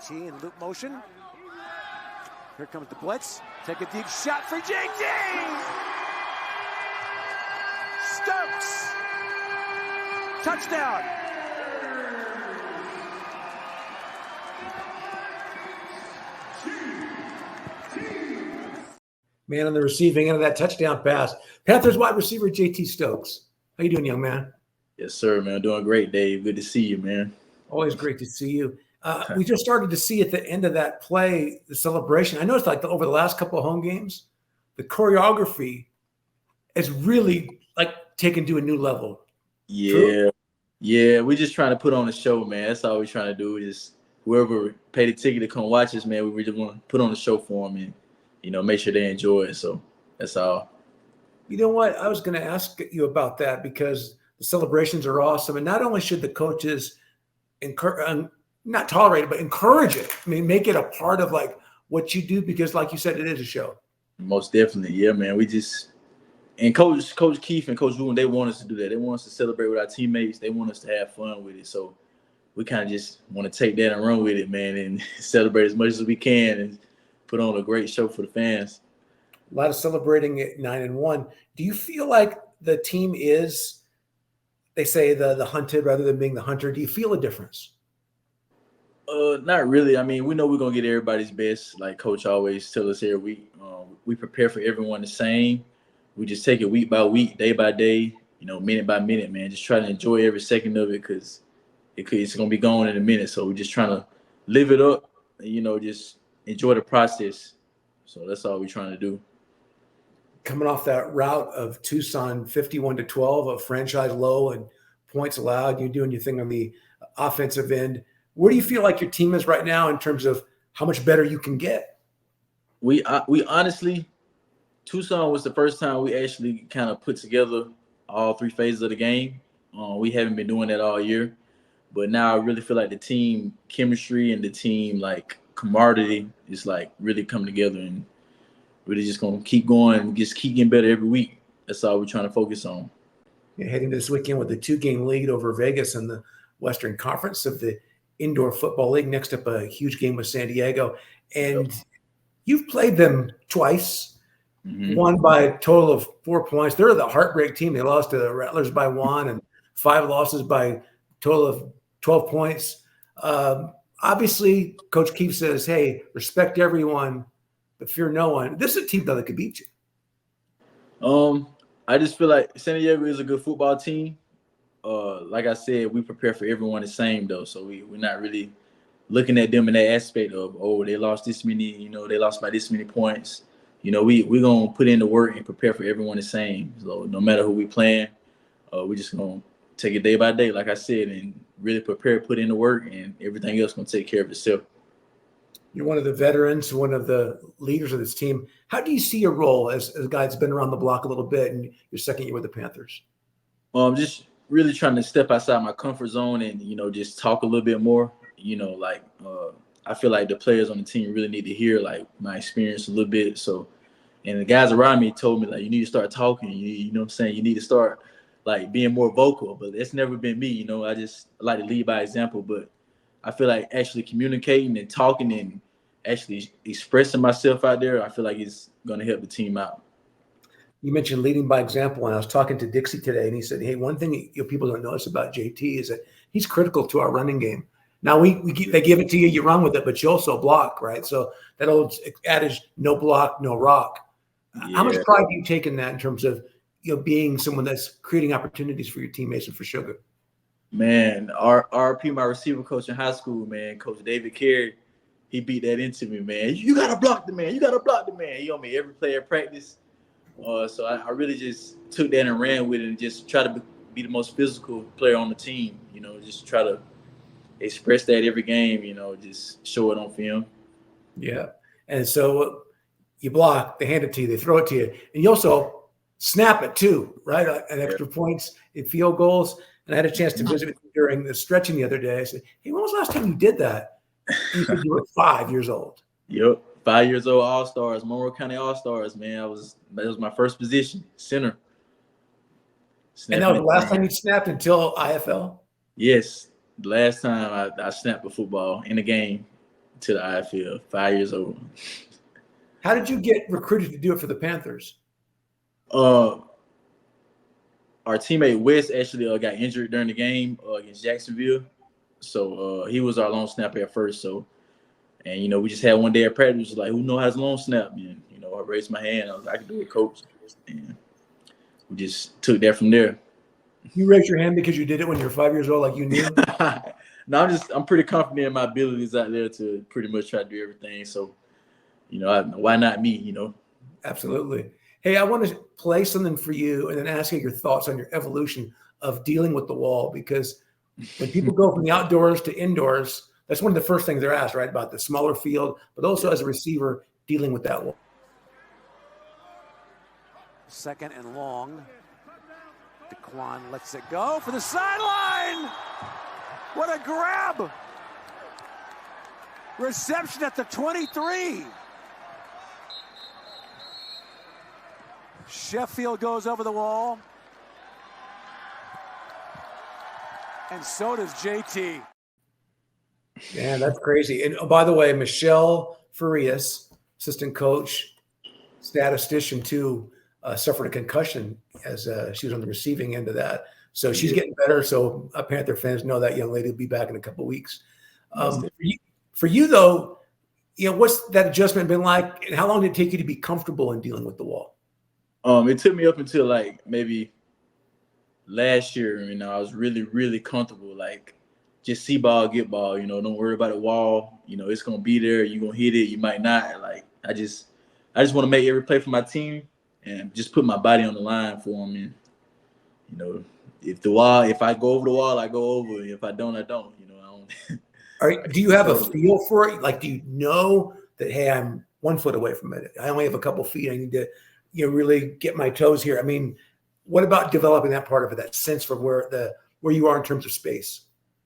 JT in loop motion. Here comes the blitz. Take a deep shot for JT! Stokes! Touchdown! Man on the receiving end of that touchdown pass. Panthers wide receiver JT Stokes. How you doing, young man? Yes, sir, man. Doing great, Dave. Good to see you, man. Always great to see you. We just started to see at the end of that play, the celebration. I noticed like over the last couple of home games, the choreography is really like taken to a new level. Yeah. True? Yeah. We're just trying to put on a show, man. That's all we're trying to do is whoever paid the ticket to come watch us, man, we just want to put on a show for them and, make sure they enjoy it. So that's all. You know what? I was going to ask you about that because the celebrations are awesome. And not only should the coaches not tolerate it, but encourage it. I mean, make it a part of like what you do because like you said, it is a show. Most definitely. Yeah, man. And Coach Keith and Coach Wooten, they want us to do that. They want us to celebrate with our teammates. They want us to have fun with it. So we kind of just want to take that and run with it, man, and celebrate as much as we can and put on a great show for the fans. A lot of celebrating at 9-1. Do you feel like the team is, they say the hunted rather than being the hunter? Do you feel a difference? Not really. I mean, we know we're going to get everybody's best. Like Coach always tells us every week, we prepare for everyone the same. We just take it week by week, day by day, minute by minute, man. Just try to enjoy every second of it because it's going to be gone in a minute. So we're just trying to live it up and, just enjoy the process. So that's all we're trying to do. Coming off that route of Tucson, 51-12, a franchise low and points allowed, you're doing your thing on the offensive end. Where do you feel like your team is right now in terms of how much better you can get? We honestly, Tucson was the first time we actually kind of put together all three phases of the game. We haven't been doing that all year, but now I really feel like the team chemistry and the team like camaraderie is like really coming together and really just gonna keep going and just keep getting better every week. That's all we're trying to focus on. You're heading this weekend with a 2-game lead over Vegas in the Western Conference of the Indoor Football League. Next up, a huge game with San Diego. And you've played them twice, won by a total of 4 points. They're the heartbreak team. They lost to the Rattlers by 1 and 5 losses by a total of 12 points. Obviously, Coach Keefe says, hey, respect everyone, but fear no one. This is a team that could beat you. I just feel like San Diego is a good football team. Like I said, we prepare for everyone the same, though. So we're not really looking at them in that aspect of, they lost this many, they lost by this many points. We're going to put in the work and prepare for everyone the same. So no matter who we playing, we're just going to take it day by day, like I said, and really prepare, put in the work, and everything else going to take care of itself. You're one of the veterans, one of the leaders of this team. How do you see your role as a guy that's been around the block a little bit in your second year with the Panthers? Just really trying to step outside my comfort zone and, just talk a little bit more. I feel like the players on the team really need to hear, like, my experience a little bit. So, and the guys around me told me, like, you need to start talking. You know what I'm saying? You need to start, like, being more vocal. But that's never been me, I just like to lead by example. But I feel like actually communicating and talking and actually expressing myself out there, I feel like it's going to help the team out. You mentioned leading by example, and I was talking to Dixie today, and he said, hey, one thing people don't notice about JT is that he's critical to our running game. Now, they give it to you, you run with it, but you also block, right? So that old adage, no block, no rock. Yeah. How much pride do you take in that in terms of being someone that's creating opportunities for your teammates and for Sugar? Man, RP, my receiver coach in high school, man, Coach David Carey, he beat that into me, man. You got to block the man. You got to block the man. He on me every play at practice. So I really just took that and ran with it and just try to be the most physical player on the team, just try to express that every game, just show it on film. Yeah. And so you block, they hand it to you, they throw it to you, and you also snap it too, right? And extra points in field goals. And I had a chance to visit with you during the stretching the other day. I said, hey, when was the last time you did that? And you said you were 5 years old. Yep. 5 years old, All-Stars, Monroe County All-Stars, man. That was my first position, center. And that was the last time you snapped until IFL? Yes. The last time I snapped a football in a game to the IFL, 5 years old. How did you get recruited to do it for the Panthers? Our teammate Wes actually got injured during the game against Jacksonville. So he was our long snapper at first. So, and, you know, we just had one day at practice, was like, who knows how to long snap? And, you know, I raised my hand. I was like, I can do it, coach. And we just took that from there. You raised your hand because you did it when you were 5 years old, like you knew? No, I'm pretty confident in my abilities out there to pretty much try to do everything. So, you know, why not me, you know? Absolutely. Hey, I want to play something for you and then ask you your thoughts on your evolution of dealing with the wall, because when people go from the outdoors to indoors, that's one of the first things they're asked, right? About the smaller field, but also as a receiver dealing with that wall. 2nd and long. DeQuan lets it go for the sideline. What a grab. Reception at the 23. Sheffield goes over the wall. And so does JT. Man, that's crazy. And by the way, Michelle Farias, assistant coach, statistician too, suffered a concussion as she was on the receiving end of that. So she's getting better. So Panther fans know that young lady will be back in a couple of weeks. For you, though, you know, what's that adjustment been like? And how long did it take you to be comfortable in dealing with the wall? It took me up until like maybe last year. You know, I was really, really comfortable. Like, just see ball, get ball. You know, don't worry about the wall. You know, it's gonna be there. You're gonna hit it. You might not. Like, I just want to make every play for my team and just put my body on the line for them. And, you know, if I go over the wall, I go over. If I don't, I don't. You know, I don't. Do you have a feel for it? Like, do you know that, hey, I'm 1 foot away from it. I only have a couple feet. I need to, you know, really get my toes here. I mean, what about developing that part of it, that sense for where you are in terms of space?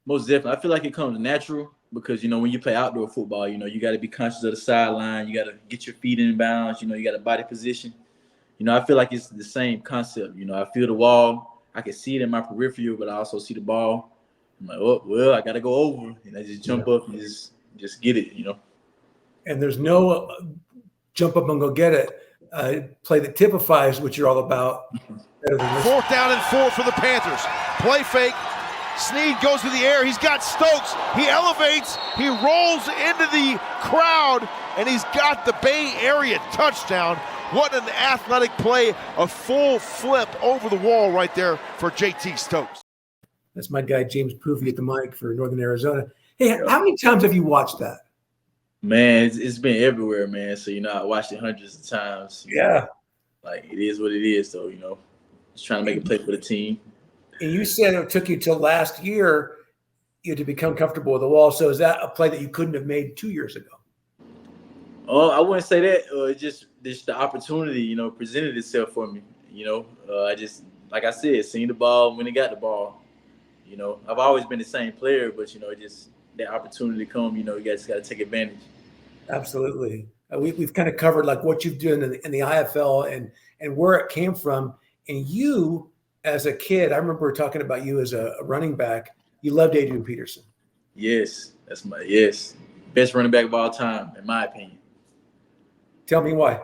Most definitely. I feel like it comes natural because, you know, when you play outdoor football, you know, you got to be conscious of the sideline. You got to get your feet in bounds. You know, you got a body position. You know, I feel like it's the same concept. You know, I feel the wall. I can see it in my peripheral, but I also see the ball. I'm like, oh, well, I got to go over. And I just jump up and just get it, you know. And there's no jump up and go get it play that typifies what you're all about. 4th down and 4 for the Panthers. Play fake. Snead goes to the air. He's got Stokes. He elevates. He rolls into the crowd, and he's got the Bay Area touchdown. What an athletic play. A full flip over the wall right there for JT Stokes. That's my guy, James Poofy, at the mic for Northern Arizona. Hey, how many times have you watched that? Man, it's been everywhere, man. So, you know, I watched it hundreds of times. Yeah. Like, it is what it is. So, you know, just trying to make a play for the team. And you said it took you till last year to become comfortable with the wall. So is that a play that you couldn't have made 2 years ago? I wouldn't say that. It's just the opportunity, you know, presented itself for me. You know, I just, like I said, seen the ball when he got the ball. You know, I've always been the same player, but, you know, just that opportunity come, you know, you guys got to take advantage. Absolutely. We've kind of covered like what you've done in the IFL and where it came from. And you, as a kid, I remember talking about you as a running back. You loved Adrian Peterson. Yes, that's best running back of all time, in my opinion. Tell me why.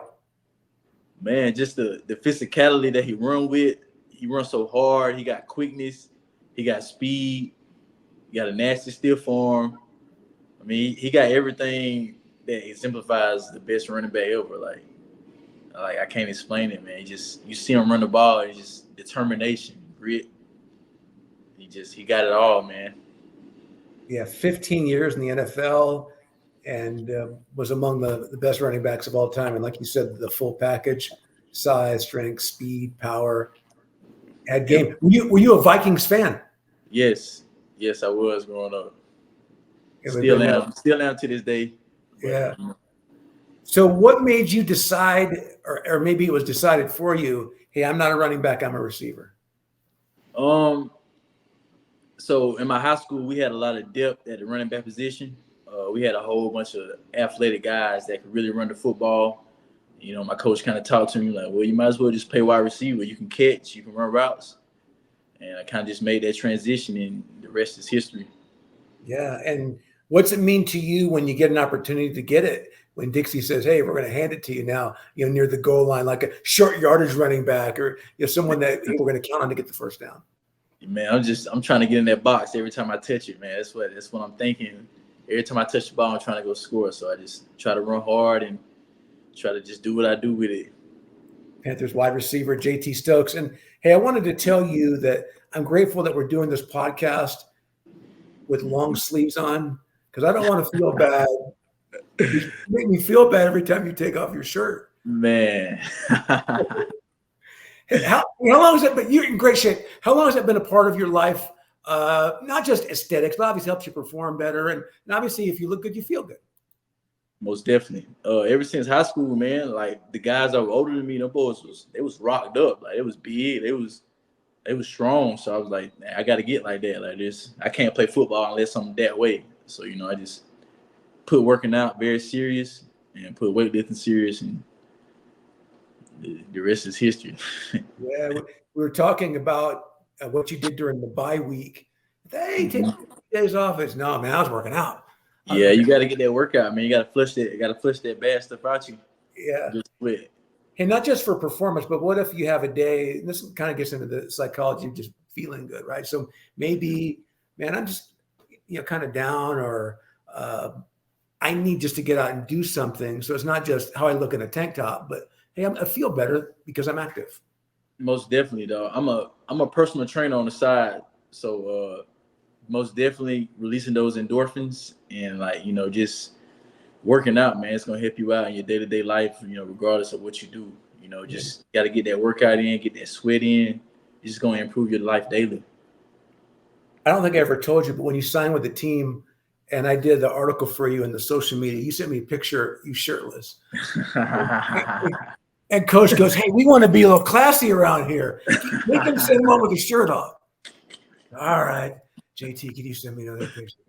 Man, just the physicality that he run with. He runs so hard. He got quickness. He got speed. He got a nasty stiff arm. I mean, he got everything that exemplifies the best running back ever. Like I can't explain it, man. You see him run the ball. It's just determination, grit. He got it all, man. Yeah, 15 years in the NFL and was among the best running backs of all time. And like you said, the full package, size, strength, speed, power, had game. Were you a Vikings fan? Yes, I was growing up. Still am to this day. Yeah. So what made you decide, or maybe it was decided for you, hey, I'm not a running back, I'm a receiver? So in my high school, we had a lot of depth at the running back position. We had a whole bunch of athletic guys that could really run the football. You know, my coach kind of talked to me like, well, you might as well just play wide receiver. You can catch, you can run routes. And I kind of just made that transition, and the rest is history. Yeah, and What's it mean to you when you get an opportunity to get it? When Dixie says, "Hey, we're going to hand it to you now," near the goal line, like a short yardage running back, or someone that we're going to count on to get the first down. Man, I'm trying to get in that box every time I touch it, man. That's what I'm thinking. Every time I touch the ball, I'm trying to go score. So I just try to run hard and try to just do what I do with it. Panthers wide receiver JT Stokes. And hey, I wanted to tell you that I'm grateful that we're doing this podcast with long sleeves on, because I don't want to feel bad. You make me feel bad every time you take off your shirt. Man. How long has that been? You're in great shape. How long has that been a part of your life? Not just aesthetics, but obviously helps you perform better. And obviously, if you look good, you feel good. Most definitely. Ever since high school, man, like the guys that were older than me, them boys they was rocked up. Like it was big. They was strong. So I was like, man, I got to get like that. Like this, I can't play football unless I'm that way. So I just put working out very serious and put weightlifting serious, and the rest is history. Yeah, we were talking about what you did during the bye week. Hey, take days off. It's no, man, I was working out. Yeah, you got to get that workout, man. You got to flush that. You got to flush that bad stuff out you. Yeah. Just quit. And not just for performance, but what if you have a day, and this kind of gets into the psychology of just feeling good, right? So maybe, man, I'm just, kind of down, or I need just to get out and do something. So it's not just how I look in a tank top, but hey, I feel better because I'm active. Most definitely, though. I'm a personal trainer on the side. So most definitely releasing those endorphins and just working out, man, it's going to help you out in your day-to-day life, regardless of what you do. Just got to get that workout in, get that sweat in. It's just going to improve your life daily. I don't think I ever told you, but when you signed with the team and I did the article for you in the social media, you sent me a picture, you shirtless. And coach goes, "Hey, we want to be a little classy around here. Make him send one with his shirt off." All right, JT, can you send me another picture?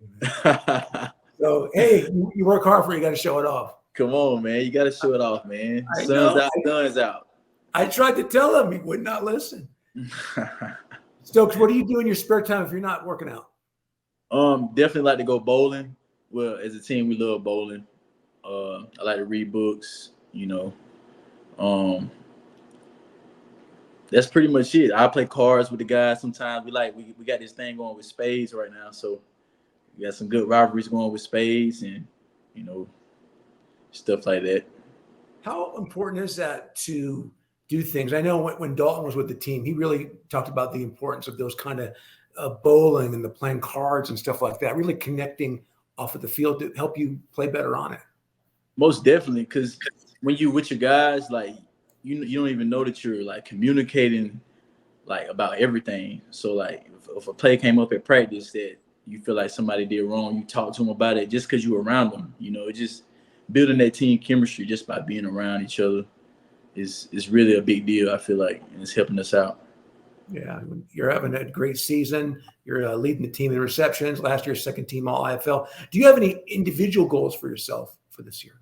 So, hey, you work hard for it. You got to show it off. Come on, man. You got to show it off, man. Sun's out. I tried to tell him. He would not listen. Stokes, what do you do in your spare time if you're not working out? Definitely like to go bowling. Well, as a team, we love bowling. I like to read books, That's pretty much it. I play cards with the guys sometimes. We got this thing going with spades right now, so we got some good rivalries going with spades and stuff like that. How important is that to do things? I know when Dalton was with the team, he really talked about the importance of those kind of bowling and the playing cards and stuff like that, really connecting off of the field to help you play better on it. Most definitely, because when you with your guys, you don't even know that you're communicating about everything. So if a play came up at practice that you feel like somebody did wrong, you talk to them about it just because you're around them. Just building that team chemistry just by being around each other is really a big deal, I feel like, and it's helping us out. Yeah, you're having a great season. You're leading the team in receptions. Last year, second team All-IFL. Do you have any individual goals for yourself for this year?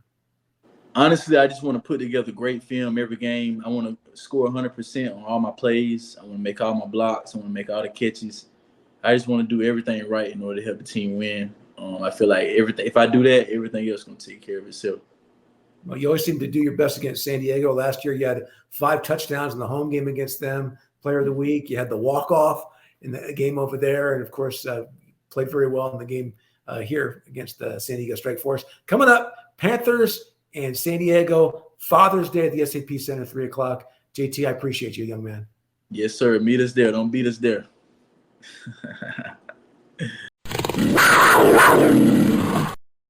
Honestly, I just want to put together great film every game. I want to score 100% on all my plays. I want to make all my blocks. I want to make all the catches. I just want to do everything right in order to help the team win. I feel like if I do that, everything else is going to take care of itself. Well, you always seem to do your best against San Diego. Last year, you had 5 touchdowns in the home game against them. Player of the week. You had the walk-off in the game over there. And, of course, played very well in the game here against the San Diego Strike Force. Coming up, Panthers and San Diego, Father's Day at the SAP Center, 3 o'clock. JT, I appreciate you, young man. Yes, sir. Meet us there. Don't beat us there.